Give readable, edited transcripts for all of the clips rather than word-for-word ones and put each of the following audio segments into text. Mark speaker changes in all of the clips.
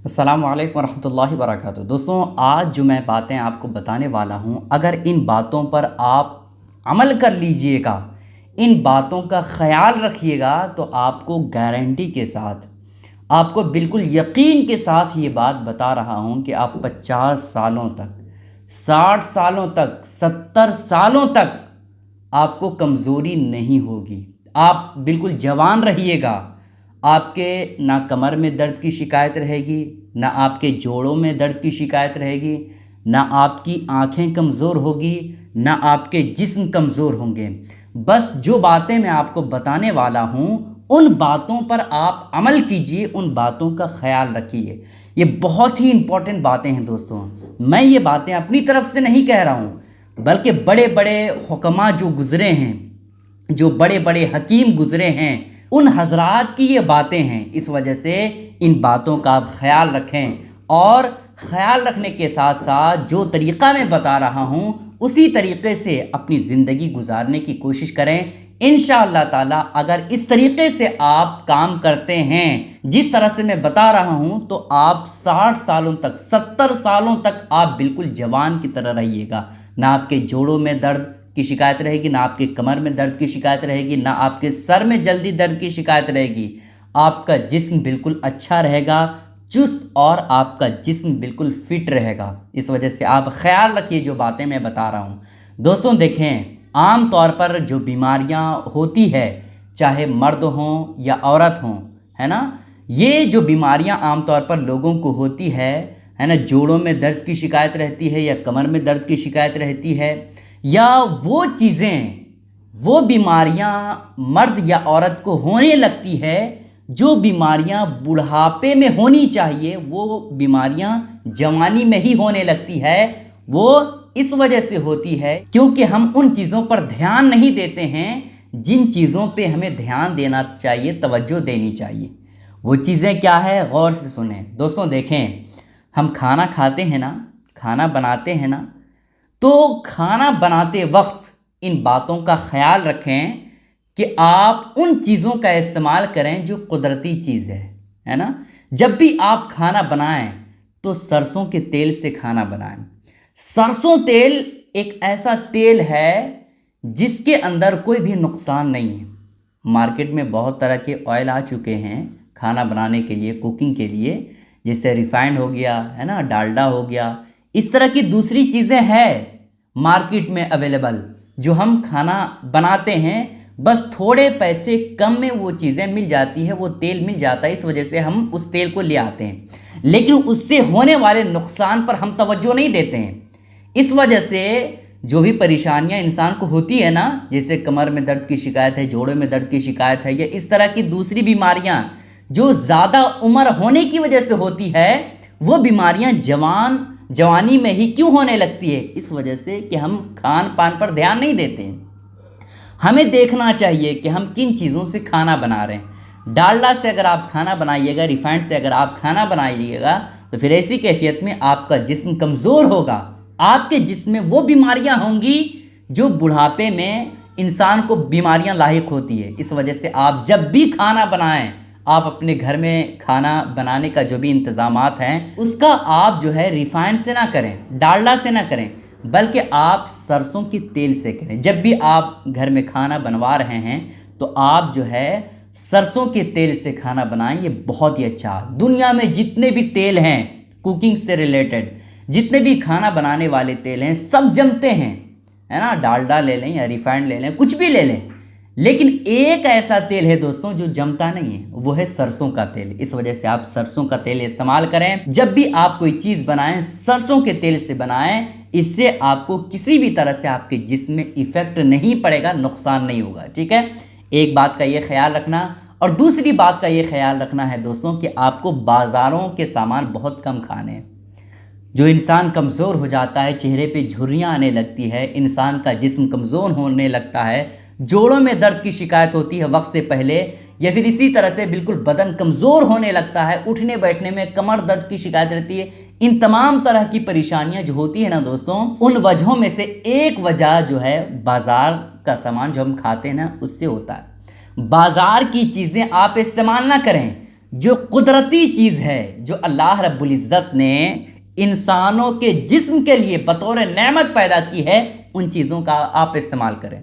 Speaker 1: अस्सलाम वालेकुम रहमतुल्लाहि वबरकातुहू। दोस्तों, आज जो मैं बातें आपको बताने वाला हूँ, अगर इन बातों पर आप अमल कर लीजिएगा, इन बातों का ख़याल रखिएगा, तो आपको गारंटी के साथ, आपको बिल्कुल यकीन के साथ ये बात बता रहा हूँ कि आप 50 सालों तक, 60 सालों तक, 70 सालों तक आपको कमज़ोरी नहीं होगी। आप बिल्कुल जवान रहिएगा। आपके ना कमर में दर्द की शिकायत रहेगी, ना आपके जोड़ों में दर्द की शिकायत रहेगी, ना आपकी आंखें कमज़ोर होगी, ना आपके जिस्म कमज़ोर होंगे। बस जो बातें मैं आपको बताने वाला हूँ, उन बातों पर आप अमल कीजिए, उन बातों का ख़याल रखिए। ये बहुत ही इम्पोर्टेंट बातें हैं दोस्तों। मैं ये बातें अपनी तरफ से नहीं कह रहा हूँ, बल्कि बड़े बड़े हुक्मा जो गुज़रे हैं, जो बड़े बड़े हकीम गुज़रे हैं, उन हजरात की ये बातें हैं। इस वजह से इन बातों का आप ख़याल रखें, और ख़याल रखने के साथ साथ जो तरीक़ा मैं बता रहा हूँ, उसी तरीक़े से अपनी ज़िंदगी गुजारने की कोशिश करें। इंशाअल्लाह ताला अगर इस तरीक़े से आप काम करते हैं, जिस तरह से मैं बता रहा हूँ, तो आप 60 सालों तक, 70 सालों तक आप बिल्कुल जवान की तरह रहिएगा। ना आपके जोड़ों में दर्द की शिकायत रहेगी, ना आपके कमर में दर्द की शिकायत रहेगी, ना आपके सर में जल्दी दर्द की शिकायत रहेगी। आपका जिस्म बिल्कुल अच्छा रहेगा, चुस्त, और आपका जिस्म बिल्कुल फिट रहेगा। इस वजह से आप ख़याल रखिए जो बातें मैं बता रहा हूँ। दोस्तों देखें, आम तौर पर जो बीमारियाँ होती है, चाहे मर्द हों या औरत हों, है ना, ये जो बीमारियाँ आम तौर पर लोगों को होती है ना, जोड़ों में दर्द की शिकायत रहती है, या कमर में दर्द की शिकायत रहती है, या वो चीज़ें, वो बीमारियां मर्द या औरत को होने लगती है जो बीमारियां बुढ़ापे में होनी चाहिए, वो बीमारियां जवानी में ही होने लगती है। वो इस वजह से होती है क्योंकि हम उन चीज़ों पर ध्यान नहीं देते हैं जिन चीज़ों पे हमें ध्यान देना चाहिए, तवज्जो देनी चाहिए। वो चीज़ें क्या है, गौर से सुने दोस्तों। देखें, हम खाना खाते हैं ना, खाना बनाते हैं ना, तो खाना बनाते वक्त इन बातों का ख्याल रखें कि आप उन चीज़ों का इस्तेमाल करें जो कुदरती चीज़ है ना। जब भी आप खाना बनाएं तो सरसों के तेल से खाना बनाएं। सरसों तेल एक ऐसा तेल है जिसके अंदर कोई भी नुकसान नहीं है। मार्केट में बहुत तरह के ऑयल आ चुके हैं खाना बनाने के लिए, कुकिंग के लिए, जैसे रिफाइंड हो गया, है ना, डालडा हो गया, इस तरह की दूसरी चीज़ें हैं मार्केट में अवेलेबल, जो हम खाना बनाते हैं। बस थोड़े पैसे कम में वो चीज़ें मिल जाती है, वो तेल मिल जाता है, इस वजह से हम उस तेल को ले आते हैं। लेकिन उससे होने वाले नुकसान पर हम तवज्जो नहीं देते हैं। इस वजह से जो भी परेशानियां इंसान को होती है ना, जैसे कमर में दर्द की शिकायत है, जोड़ों में दर्द की शिकायत है, या इस तरह की दूसरी बीमारियां जो ज़्यादा उम्र होने की वजह से होती है, वो बीमारियां जवानी में ही क्यों होने लगती है? इस वजह से कि हम खान पान पर ध्यान नहीं देते हैं। हमें देखना चाहिए कि हम किन चीज़ों से खाना बना रहे हैं। डालडा से अगर आप खाना बनाइएगा, रिफाइंड से अगर आप खाना बनाइएगा, तो फिर ऐसी कैफियत में आपका जिस्म कमज़ोर होगा। आपके जिस्म में वो बीमारियां होंगी जो बुढ़ापे में इंसान को बीमारियां लाहिक होती है। इस वजह से आप जब भी खाना बनाएं, आप अपने घर में खाना बनाने का जो भी इंतज़ामात हैं, उसका आप जो है रिफाइंड से ना करें, डालडा से ना करें, बल्कि आप सरसों के तेल से करें। जब भी आप घर में खाना बनवा रहे हैं तो आप जो है सरसों के तेल से खाना बनाएं। ये बहुत ही अच्छा। दुनिया में जितने भी तेल हैं कुकिंग से रिलेटेड, जितने भी खाना बनाने वाले तेल हैं, सब जमते हैं, है ना। डालडा ले लें या रिफाइंड ले लें, कुछ भी ले लें, लेकिन एक ऐसा तेल है दोस्तों जो जमता नहीं है, वो है सरसों का तेल। इस वजह से आप सरसों का तेल इस्तेमाल करें। जब भी आप कोई चीज़ बनाएं, सरसों के तेल से बनाएं। इससे आपको किसी भी तरह से आपके जिस्म में इफेक्ट नहीं पड़ेगा, नुकसान नहीं होगा, ठीक है। एक बात का ये ख्याल रखना। और दूसरी बात का ये ख्याल रखना है दोस्तों कि आपको बाज़ारों के सामान बहुत कम खाने हैं। जो इंसान कमज़ोर हो जाता है, चेहरे पे झुर्रियाँ आने लगती है, इंसान का जिस्म कमज़ोर होने लगता है, जोड़ों में दर्द की शिकायत होती है वक्त से पहले, या फिर इसी तरह से बिल्कुल बदन कमज़ोर होने लगता है, उठने बैठने में कमर दर्द की शिकायत रहती है। इन तमाम तरह की परेशानियां जो होती है ना दोस्तों, उन वजहों में से एक वजह जो है बाज़ार का सामान जो हम खाते हैं ना, उससे होता है। बाज़ार की चीज़ें आप इस्तेमाल ना करें। जो कुदरती चीज़ है, जो अल्लाह रब्बुल इज़्ज़त ने इंसानों के जिस्म के लिए बतौर नेमत पैदा की है, उन चीज़ों का आप इस्तेमाल करें।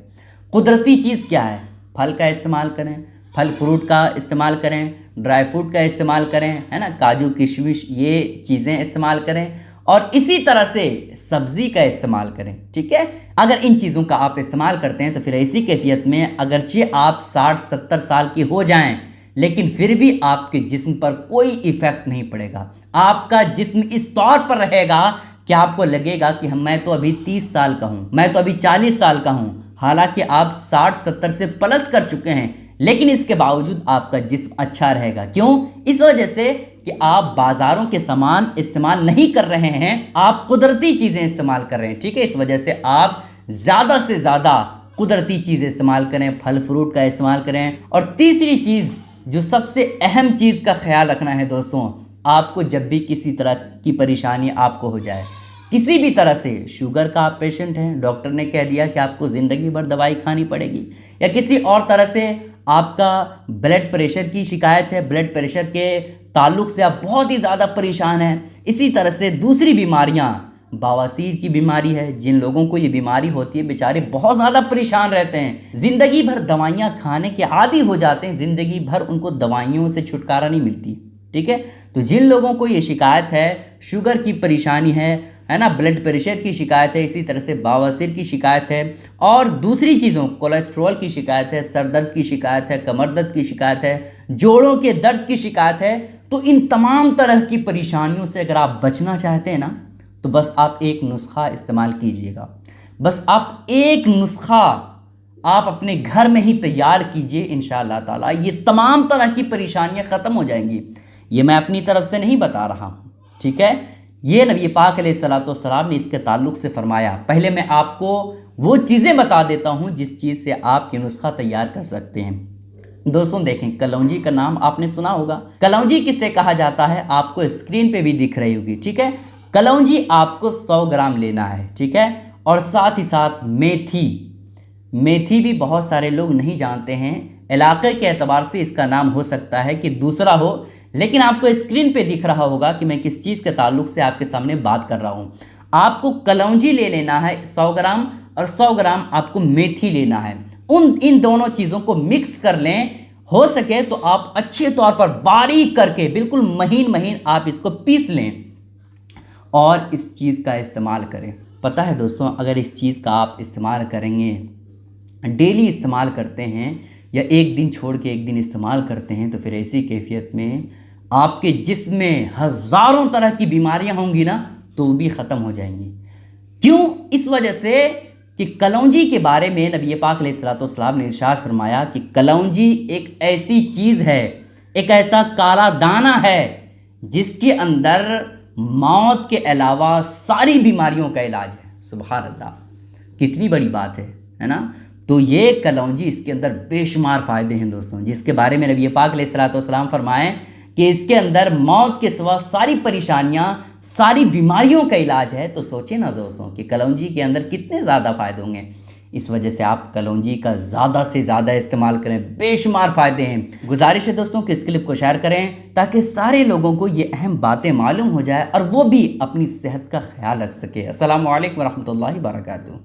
Speaker 1: कुदरती चीज़ क्या है? फल का इस्तेमाल करें, फल फ्रूट का इस्तेमाल करें, ड्राई फ्रूट का इस्तेमाल करें, है ना, काजू किशमिश ये चीज़ें इस्तेमाल करें, और इसी तरह से सब्ज़ी का इस्तेमाल करें। ठीक है, अगर इन चीज़ों का आप इस्तेमाल करते हैं तो फिर ऐसी कैफियत में अगरचे आप 60-70 साल की हो जाएं, लेकिन फिर भी आपके जिस्म पर कोई इफ़ेक्ट नहीं पड़ेगा। आपका जिस्म इस तौर पर रहेगा कि आपको लगेगा कि मैं तो अभी 30 साल का हूँ, मैं तो अभी 40 साल का हूँ, हालांकि आप 60-70 से प्लस कर चुके हैं, लेकिन इसके बावजूद आपका जिस्म अच्छा रहेगा। क्यों? इस वजह से कि आप बाज़ारों के सामान इस्तेमाल नहीं कर रहे हैं, आप कुदरती चीज़ें इस्तेमाल कर रहे हैं। ठीक है, इस वजह से आप ज़्यादा से ज़्यादा कुदरती चीज़ इस्तेमाल करें, फल फ्रूट का इस्तेमाल करें। और तीसरी चीज़, जो सबसे अहम चीज़ का ख्याल रखना है दोस्तों, आपको जब भी किसी तरह की परेशानी आपको हो जाए, किसी भी तरह से, शुगर का आप पेशेंट हैं, डॉक्टर ने कह दिया कि आपको ज़िंदगी भर दवाई खानी पड़ेगी, या किसी और तरह से आपका ब्लड प्रेशर की शिकायत है, ब्लड प्रेशर के ताल्लुक़ से आप बहुत ही ज़्यादा परेशान हैं, इसी तरह से दूसरी बीमारियां, बवासीर की बीमारी है, जिन लोगों को ये बीमारी होती है बेचारे बहुत ज़्यादा परेशान रहते हैं, ज़िंदगी भर दवाइयाँ खाने के आदी हो जाते हैं, ज़िंदगी भर उनको दवाइयों से छुटकारा नहीं मिलती। ठीक है, तो जिन लोगों को ये शिकायत है, शुगर की परेशानी है ना, ब्लड प्रेशर की शिकायत है, इसी तरह से बवासीर की शिकायत है, और दूसरी चीज़ों, कोलेस्ट्रॉल की शिकायत है, सर दर्द की शिकायत है, कमर दर्द की शिकायत है, जोड़ों के दर्द की शिकायत है, तो इन तमाम तरह की परेशानियों से अगर आप बचना चाहते हैं ना, तो बस आप एक नुस्खा इस्तेमाल कीजिएगा। बस आप एक नुस्खा आप अपने घर में ही तैयार कीजिए, इंशाअल्लाह ताला ये तमाम तरह की परेशानियां ख़त्म हो जाएंगी। ये मैं अपनी तरफ से नहीं बता रहा हूँ, ठीक है, ये नबी पाक अलैहिस्सलाम ने इसके ताल्लुक़ से फ़रमाया। पहले मैं आपको वो चीज़ें बता देता हूँ जिस चीज़ से आप ये नुस्खा तैयार कर सकते हैं। दोस्तों देखें, कलौंजी का नाम आपने सुना होगा। कलौंजी किसे कहा जाता है आपको स्क्रीन पे भी दिख रही होगी। ठीक है, कलौंजी आपको 100 ग्राम लेना है। ठीक है, और साथ ही साथ मेथी भी बहुत सारे लोग नहीं जानते हैं, इलाके के एतबार से इसका नाम हो सकता है कि दूसरा हो, लेकिन आपको स्क्रीन पे दिख रहा होगा कि मैं किस चीज़ के ताल्लुक़ से आपके सामने बात कर रहा हूँ। आपको कलौंजी ले लेना है 100 ग्राम, और 100 ग्राम आपको मेथी लेना है। इन दोनों चीज़ों को मिक्स कर लें, हो सके तो आप अच्छे तौर पर बारीक करके बिल्कुल महीन महीन आप इसको पीस लें और इस चीज़ का इस्तेमाल करें। पता है दोस्तों, अगर इस चीज़ का आप इस्तेमाल करेंगे, डेली इस्तेमाल करते हैं या एक दिन छोड़ के एक दिन इस्तेमाल करते हैं, तो फिर ऐसी कैफियत में आपके जिस्म में हज़ारों तरह की बीमारियां होंगी ना, तो वो भी ख़त्म हो जाएंगी। क्यों? इस वजह से कि कलौंजी के बारे में नबी पाक अलैहिस्सलाम ने इरशाद फरमाया कि कलौंजी एक ऐसी चीज़ है, एक ऐसा काला दाना है जिसके अंदर मौत के अलावा सारी बीमारियों का इलाज है। सुभान अल्लाह, कितनी बड़ी बात है ना। तो ये कलौंजी, इसके अंदर बेशुमार फ़ायदे हैं दोस्तों, जिसके बारे में नबी पाक अलैहिस्सलाम फरमाएं कि इसके अंदर मौत के सिवा सारी परेशानियां, सारी बीमारियों का इलाज है। तो सोचें ना दोस्तों कि कलौंजी के अंदर कितने ज़्यादा फ़ायदे होंगे। इस वजह से आप कलौंजी का ज़्यादा से ज़्यादा इस्तेमाल करें, बेशुमार फ़ायदे हैं। गुजारिश है दोस्तों कि इस क्लिप को शेयर करें ताकि सारे लोगों को ये अहम बातें मालूम हो जाए और वो भी अपनी सेहत का ख्याल रख सके। अस्सलामु अलैकुम व रहमतुल्लाहि व बरकातुहू।